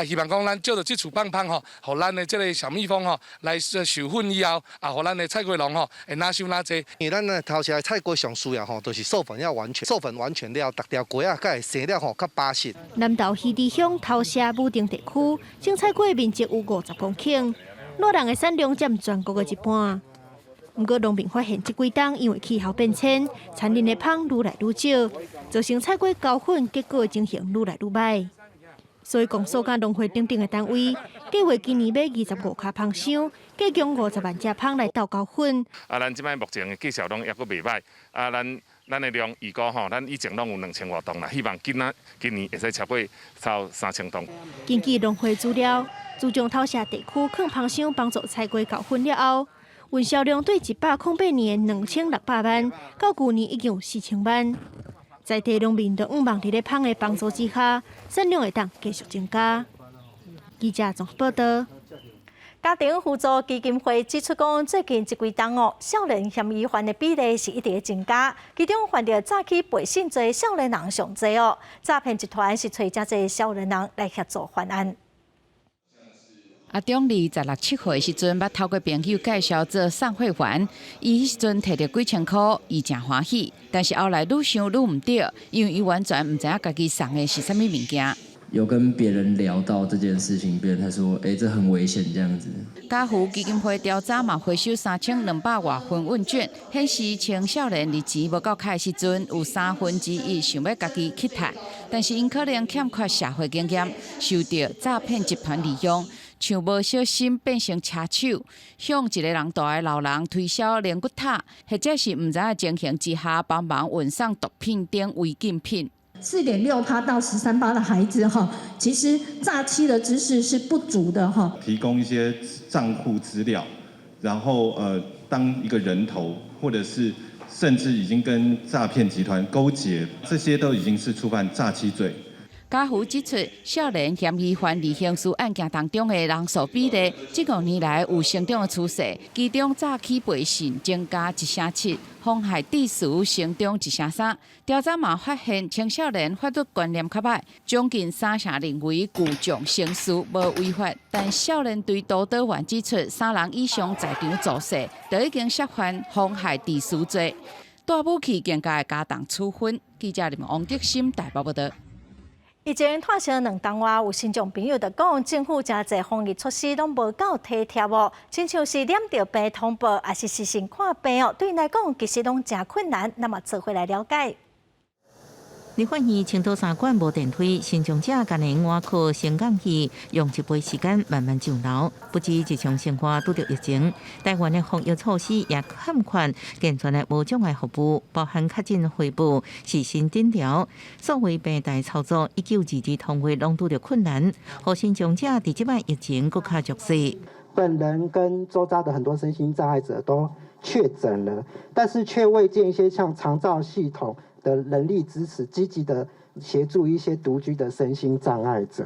希望讲咱借着这处棒棒互咱的这个小蜜蜂来授粉以后，互咱的菜瓜农会哪收哪济。因为咱呢头前菜瓜上需要就是授粉要完全，授粉完全了，逐条瓜啊，才会生了较巴适。南投溪地乡头社武定地区，种菜瓜面积有50公顷，若人的产量占全国的一半。不过，农民发现这几冬因为气候变迁，产林的芳愈来愈少，造成菜瓜高粉结果情形愈来愈歹。所以，公所甲农会等等的单位计划今年买25卡芳香，加强50万只蜂来斗高粉。咱即摆目前的绩效拢抑阁袂歹，咱的量预估咱以前拢有2000多吨啦，希望今年会使超过超3000吨。根据农会资料，自从头城地区抗蜂箱帮助采购高粉了后，运销量对108年2600万，到去年已经有4000万。在地农民都希望伫咧蜂的帮助之下，产量会当继续增加。记者综合报道。家庭辅助基金会指出，讲最近这几档少年嫌疑犯的比例是一直增加，其中犯着诈欺背信罪的少年人上多诈骗集团是找真侪少年人来协助犯案。阿中26、7岁时阵，捌透过朋友介绍做送会员，伊迄时阵摕着几千块，伊真欢喜。但是后来愈想愈唔对，因为伊完全唔知影家己送的是啥物物件。有跟别人聊到这件事情，别人才说，这很危险这样子。家福基金会调查嘛，回收3200外份问卷，显示青少年伫钱无够开时阵，有1/3想要家己去赚，但是因可能欠缺社会经验，受到诈骗集团利用。像无小心变成车手，向一个人大的老人推销灵骨塔，或者是唔知影情形之下帮忙运送毒品等违禁品。4.6%到13%的孩子其实诈欺的知识是不足的提供一些账户资料，然后当一个人头，或者是甚至已经跟诈骗集团勾结，这些都已经是触犯诈欺罪。家福指出，少年嫌疑犯伫刑事案件当中的人数比例，这5年来有成长的趋势，其中诈欺背信增加1%7%，妨害秩序成长1%3%。调查嘛发现，青少年法律观念较歹，将近3成认为聚众生事无违法，但少年对道德员指出，3人以上在场作势，就已经涉犯妨害秩序罪，大武器更加加重处分。记者王德心台北报道。疫情拖成2档外，有新疆朋友就讲，政府真侪防疫措施拢无够体贴亲像是念着病通报，还是实行看病对因来讲其实拢真困难。那么做回来了解。你发现青岛3馆无电梯，新疆者今年外科升降机用1倍时间慢慢上楼，不止日常生活拄着疫情，台湾的防疫措施也欠缺健全的无障碍服务，包含确诊汇报、细心诊疗、所谓病台操作，1922通话拢拄着困难，互新疆者伫即摆疫情更加弱势。本人跟周遭的很多身心障碍者都确诊了，但是却未见一些像长照系统的人力支持，积极的协助一些独居的身心障碍者。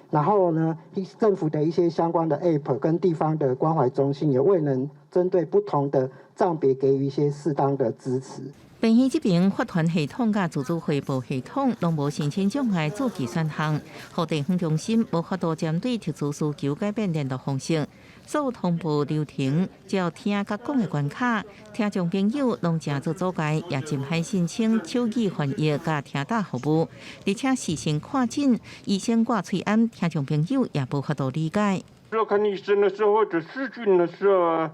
然后呢，政府的一些相关的 App 跟地方的关怀中心也未能针对不同的障别给予一些适当的支持。病院这边发团系统甲自主汇报系统拢无申请障碍做计算项，互地方中心无法度针对特殊需求改变联络方式。所有通报流程，只要听甲讲的关卡，听众朋友拢正做阻碍，也尽海申请手语翻译甲听打服务，而且事先看诊，医生挂嘴安，听众朋友也无法度理解。要看医生的时候或者视讯的时候啊，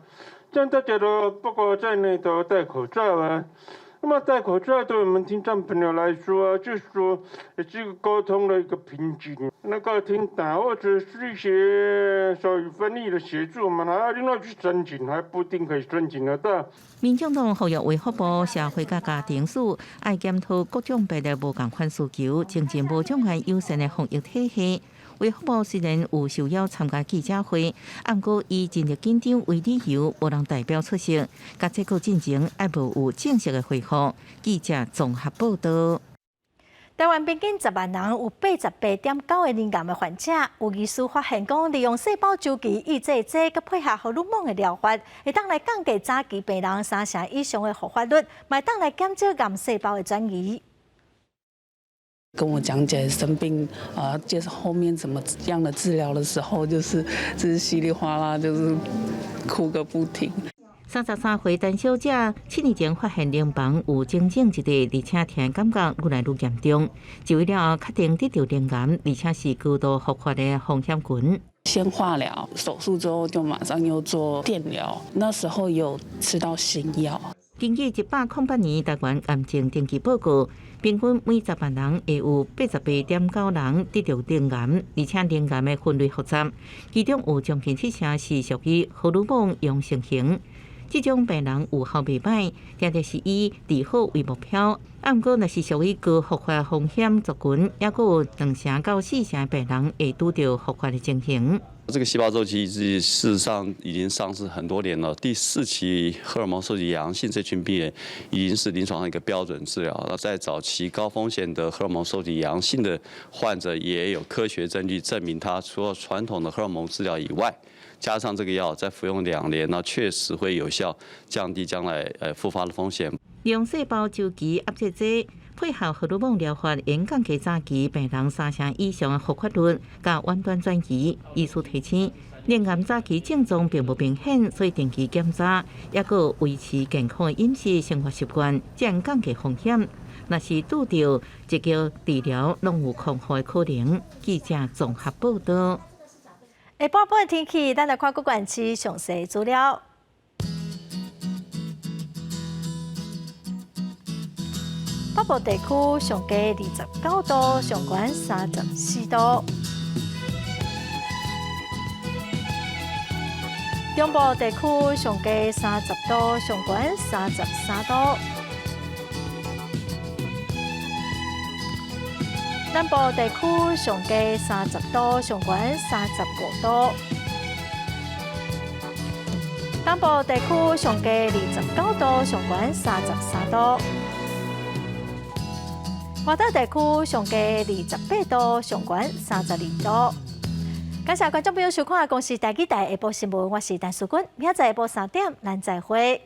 这样大家都包括在内都戴口罩啊。那么戴口罩对我们听障朋友来说，就是说也是一个沟通的一个瓶颈。那个听打或者是一些手语翻译的协助，我们还要另外去申请，还不一定可以申请得到。民众党服务卫福部社会甲家庭署爱检讨各种别的无共款需求，精进无障碍优先的防疫体系。卫福部虽然有受邀参加记者会，不过以人力紧张为理由，无人代表出席。甲这个进程还无有正式的回复。记者综合报道。台湾平均10万人有88.9个乳癌的患者，有医师发现讲，利用细胞周期抑制剂，佮配合荷尔蒙的疗法，会当来降低早期病人3成以上的复发率，嘛当来减少癌细胞的转移。跟我讲解生病就是后面怎么样的治疗的时候，就是稀里哗啦，就是哭个不停。33岁陈小姐7年前发现淋房有整整一地，而且疼感觉愈来愈严重。就医了后，确定得到淋癌，而且是高度复发的风险群。先化疗，手术之后就马上又做电疗，那时候有吃到新药。根据108年台湾癌症登记报告，平均每10万人会有88.9人得到肠癌，而且肠癌的分类复杂，其中有将近7成是属于荷尔蒙阳性型。这种病人有效袂歹，定定是以治好为目标。不过，若是属于高复发风险族群，也佫有2成到4成的病人会拄到复发的情形。这个细胞周期抑制事实上已经上市很多年了。第4期荷尔蒙受体阳性这群病人已经是临床上一个标准治疗。那在早期高风险的荷尔蒙受体阳性的患者，也有科学证据证明，它除了传统的荷尔蒙治疗以外，加上这个药再服用2年，那确实会有效降低将来复发的风险。利用细胞周期压制剂配合荷尔蒙疗法，延降其早期病人3成以上的复发率，甲远端转移。医师提醒，肠癌早期症状并不明显，所以定期检查，也佫维持健康的饮食生活习惯，才能降低风险。若是拄到这个治疗，拢有康复的可能。记者综合报道。下半部的天气，咱来看各县市详细资料。北部地区上低29度，上悬34度；中部地区上低30度，上悬33度；南部地区上低30度，上悬35度；东部地区上低29度，上悬33度。华东地区上低28度，上悬32度。感谢观众朋友收看《公视台记台下晡新闻》，我是陈淑君，明仔载下晡3点，咱再会。